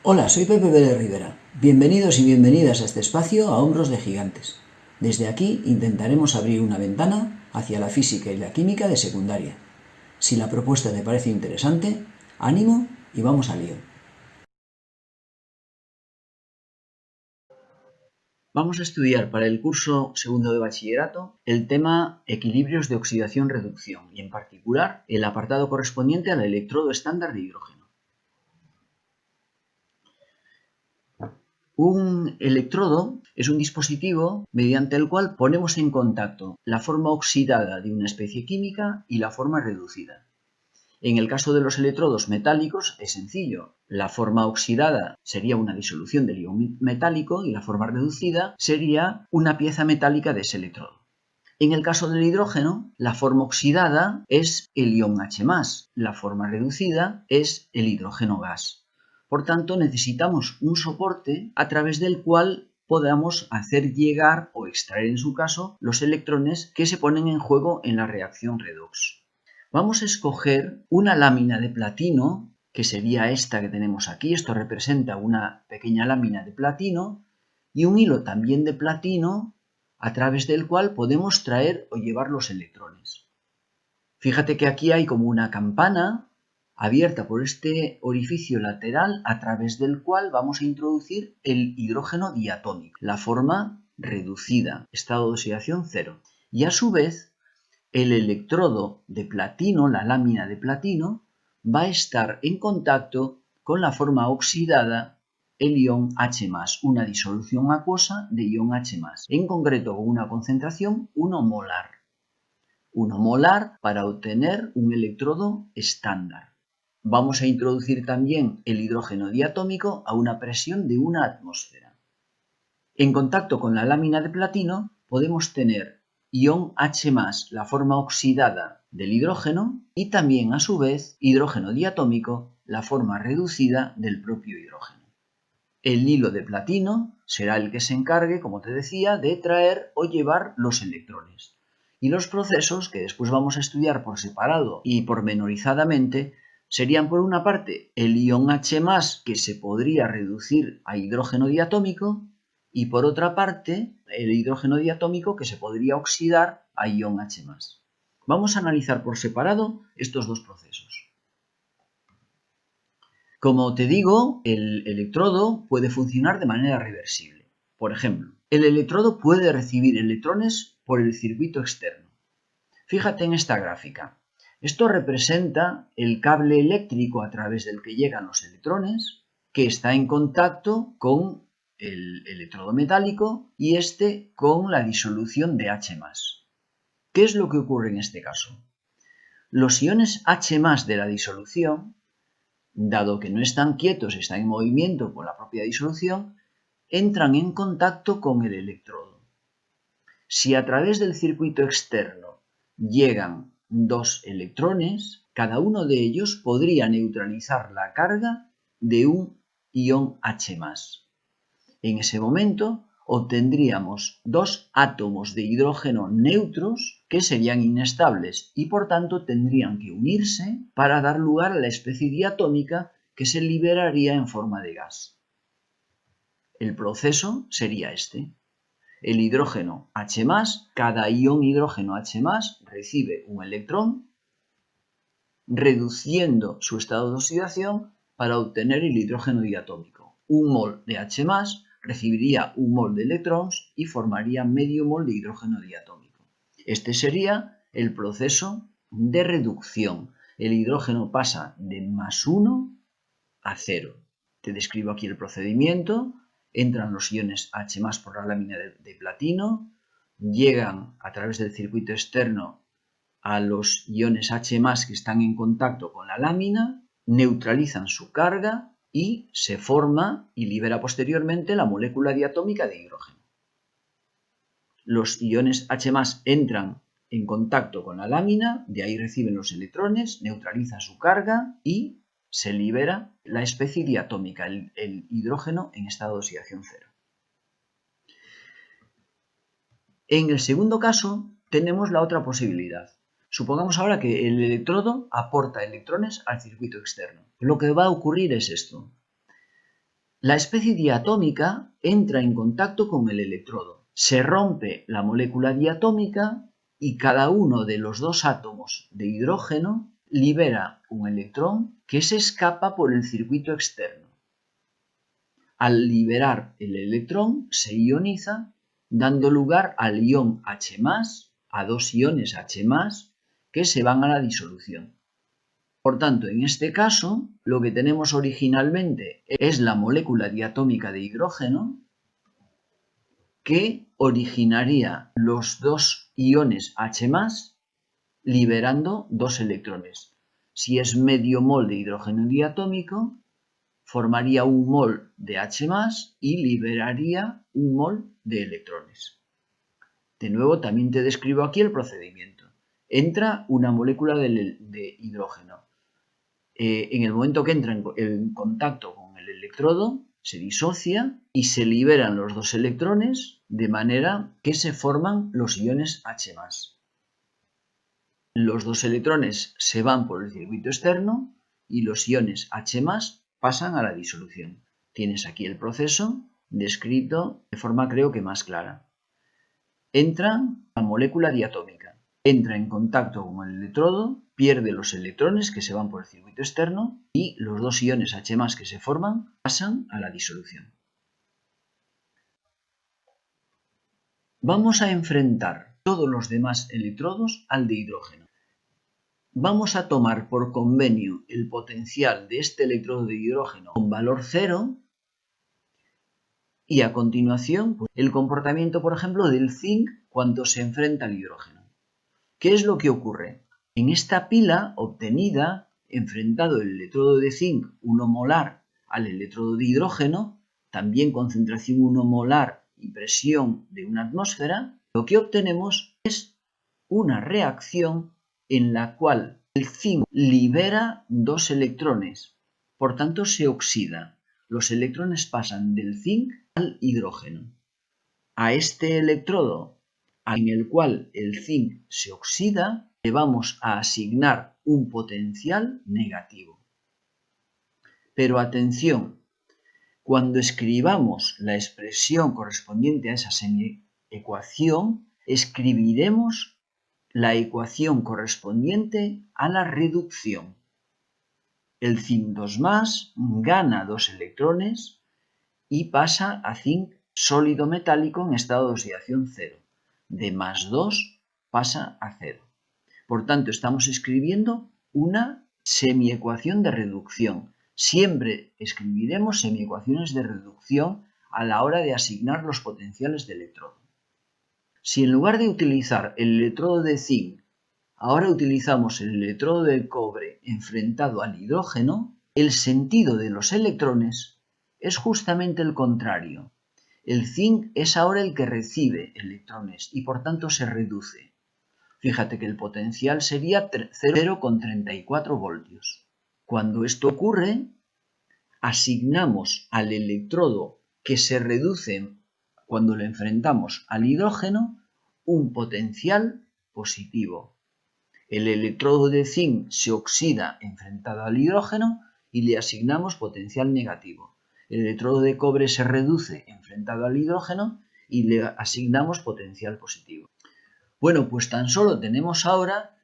Hola, soy Pepe Pérez Rivera. Bienvenidos y bienvenidas a este espacio a Hombros de Gigantes. Desde aquí intentaremos abrir una ventana hacia la física y la química de secundaria. Si la propuesta te parece interesante, ánimo y vamos al lío. Vamos a estudiar para el curso segundo de bachillerato el tema equilibrios de oxidación-reducción y en particular el apartado correspondiente al electrodo estándar de hidrógeno. Un electrodo es un dispositivo mediante el cual ponemos en contacto la forma oxidada de una especie química y la forma reducida. En el caso de los electrodos metálicos es sencillo. La forma oxidada sería una disolución del ion metálico y la forma reducida sería una pieza metálica de ese electrodo. En el caso del hidrógeno, la forma oxidada es el ion H+, la forma reducida es el hidrógeno gas. Por tanto, necesitamos un soporte a través del cual podamos hacer llegar o extraer, en su caso, los electrones que se ponen en juego en la reacción redox. Vamos a escoger una lámina de platino, que sería esta que tenemos aquí. Esto representa una pequeña lámina de platino y un hilo también de platino a través del cual podemos traer o llevar los electrones. Fíjate que aquí hay como una campana abierta por este orificio lateral a través del cual vamos a introducir el hidrógeno diatómico, la forma reducida, estado de oxidación 0. Y a su vez, el electrodo de platino, la lámina de platino, va a estar en contacto con la forma oxidada, el ion H+, una disolución acuosa de ion H+, en concreto con una concentración 1 molar. 1 molar para obtener un electrodo estándar. Vamos a introducir también el hidrógeno diatómico a una presión de 1 atmósfera. En contacto con la lámina de platino podemos tener ion H+, la forma oxidada del hidrógeno, y también a su vez hidrógeno diatómico, la forma reducida del propio hidrógeno. El hilo de platino será el que se encargue, como te decía, de traer o llevar los electrones. Y los procesos que después vamos a estudiar por separado y pormenorizadamente serían, por una parte, el ion H+, que se podría reducir a hidrógeno diatómico, y por otra parte, el hidrógeno diatómico que se podría oxidar a ion H+. Vamos a analizar por separado estos dos procesos. Como te digo, el electrodo puede funcionar de manera reversible. Por ejemplo, el electrodo puede recibir electrones por el circuito externo. Fíjate en esta gráfica. Esto representa el cable eléctrico a través del que llegan los electrones, que está en contacto con el electrodo metálico y este con la disolución de H+. ¿Qué es lo que ocurre en este caso? Los iones H+ de la disolución, dado que no están quietos, están en movimiento por la propia disolución, entran en contacto con el electrodo. Si a través del circuito externo llegan dos electrones, cada uno de ellos podría neutralizar la carga de un ion H+. En ese momento obtendríamos dos átomos de hidrógeno neutros que serían inestables y por tanto tendrían que unirse para dar lugar a la especie diatómica que se liberaría en forma de gas. El proceso sería este. El hidrógeno H+, cada ion hidrógeno H+, recibe un electrón, reduciendo su estado de oxidación para obtener el hidrógeno diatómico. Un mol de H+, recibiría un mol de electrones y formaría medio mol de hidrógeno diatómico. Este sería el proceso de reducción. El hidrógeno pasa de +1 a 0. Te describo aquí el procedimiento. Entran los iones H+ por la lámina de platino, llegan a través del circuito externo a los iones H+ que están en contacto con la lámina, neutralizan su carga y se forma y libera posteriormente la molécula diatómica de hidrógeno. Los iones H+ entran en contacto con la lámina, de ahí reciben los electrones, neutraliza su carga y se libera la especie diatómica, el hidrógeno en estado de oxidación 0. En el segundo caso tenemos la otra posibilidad. Supongamos ahora que el electrodo aporta electrones al circuito externo. Lo que va a ocurrir es esto. La especie diatómica entra en contacto con el electrodo. Se rompe la molécula diatómica y cada uno de los dos átomos de hidrógeno libera un electrón que se escapa por el circuito externo. Al liberar el electrón se ioniza, dando lugar al ion H+, a dos iones H+, que se van a la disolución. Por tanto, en este caso, lo que tenemos originalmente es la molécula diatómica de hidrógeno que originaría los dos iones H+, liberando dos electrones. Si es medio mol de hidrógeno diatómico, formaría un mol de H+ y liberaría un mol de electrones. De nuevo, también te describo aquí el procedimiento. Entra una molécula de hidrógeno. En el momento que entra en contacto con el electrodo, se disocia y se liberan los dos electrones de manera que se forman los iones H+. Los dos electrones se van por el circuito externo y los iones H+ pasan a la disolución. Tienes aquí el proceso descrito de forma creo que más clara. Entra la molécula diatómica, entra en contacto con el electrodo, pierde los electrones que se van por el circuito externo y los dos iones H+ que se forman pasan a la disolución. Vamos a enfrentar todos los demás electrodos al de hidrógeno. Vamos a tomar por convenio el potencial de este electrodo de hidrógeno con valor 0 y a continuación el comportamiento, por ejemplo, del zinc cuando se enfrenta al hidrógeno. ¿Qué es lo que ocurre? En esta pila obtenida, enfrentado el electrodo de zinc 1 molar al electrodo de hidrógeno, también concentración 1 molar y presión de una atmósfera, lo que obtenemos es una reacción en la cual el zinc libera dos electrones, por tanto se oxida. Los electrones pasan del zinc al hidrógeno. A este electrodo en el cual el zinc se oxida, le vamos a asignar un potencial negativo. Pero atención, cuando escribamos la expresión correspondiente a esa semiecuación, escribiremos la ecuación correspondiente a la reducción. El zinc 2+ gana dos electrones y pasa a zinc sólido metálico en estado de oxidación 0. De +2 pasa a 0. Por tanto, estamos escribiendo una semiecuación de reducción. Siempre escribiremos semiecuaciones de reducción a la hora de asignar los potenciales de electrodo. Si en lugar de utilizar el electrodo de zinc, ahora utilizamos el electrodo de cobre enfrentado al hidrógeno, el sentido de los electrones es justamente el contrario. El zinc es ahora el que recibe electrones y por tanto se reduce. Fíjate que el potencial sería 0,34 voltios. Cuando esto ocurre, asignamos al electrodo que se reduce cuando lo enfrentamos al hidrógeno un potencial positivo. El electrodo de zinc se oxida enfrentado al hidrógeno y le asignamos potencial negativo. El electrodo de cobre se reduce enfrentado al hidrógeno y le asignamos potencial positivo. Bueno, pues tan solo tenemos ahora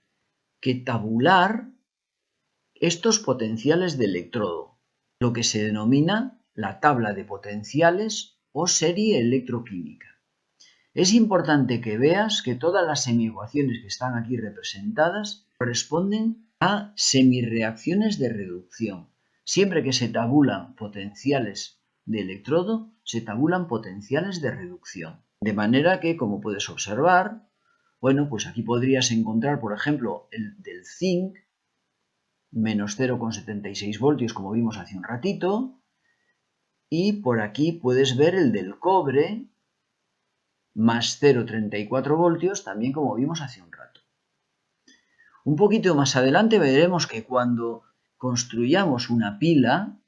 que tabular estos potenciales de electrodo, lo que se denomina la tabla de potenciales o serie electroquímica. Es importante que veas que todas las semiecuaciones que están aquí representadas corresponden a semirreacciones de reducción. Siempre que se tabulan potenciales de electrodo, se tabulan potenciales de reducción. De manera que, como puedes observar, bueno, pues aquí podrías encontrar, por ejemplo, el del zinc, menos 0,76 voltios, como vimos hace un ratito, y por aquí puedes ver el del cobre, más 0,34 voltios, también como vimos hace un rato. Un poquito más adelante veremos que cuando construyamos una pila,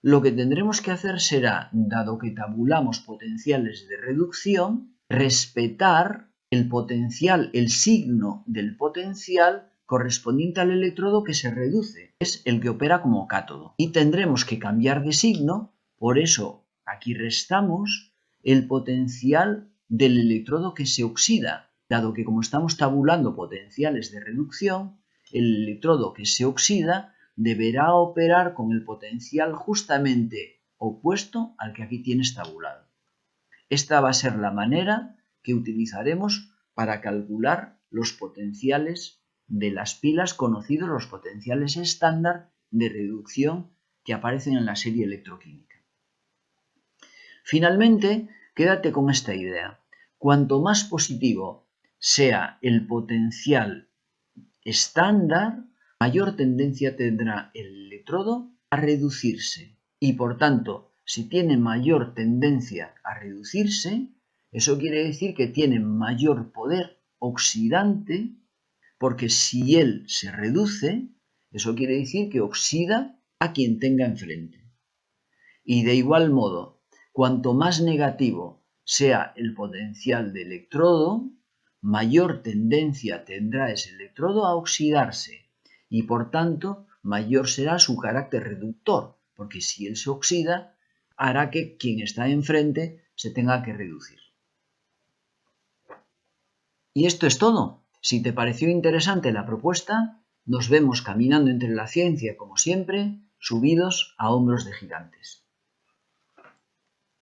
lo que tendremos que hacer será, dado que tabulamos potenciales de reducción, respetar el potencial, el signo del potencial correspondiente al electrodo que se reduce, es el que opera como cátodo. Y tendremos que cambiar de signo Por eso aquí restamos el potencial del electrodo que se oxida, dado que como estamos tabulando potenciales de reducción, el electrodo que se oxida deberá operar con el potencial justamente opuesto al que aquí tienes tabulado. Esta va a ser la manera que utilizaremos para calcular los potenciales de las pilas conocidos, los potenciales estándar de reducción que aparecen en la serie electroquímica. Finalmente, quédate con esta idea. Cuanto más positivo sea el potencial estándar, mayor tendencia tendrá el electrodo a reducirse y, por tanto, si tiene mayor tendencia a reducirse, eso quiere decir que tiene mayor poder oxidante, porque si él se reduce, eso quiere decir que oxida a quien tenga enfrente. Y de igual modo, cuanto más negativo sea el potencial de electrodo, mayor tendencia tendrá ese electrodo a oxidarse y, por tanto, mayor será su carácter reductor, porque si él se oxida, hará que quien está enfrente se tenga que reducir. Y esto es todo. Si te pareció interesante la propuesta, nos vemos caminando entre la ciencia, como siempre, subidos a hombros de gigantes.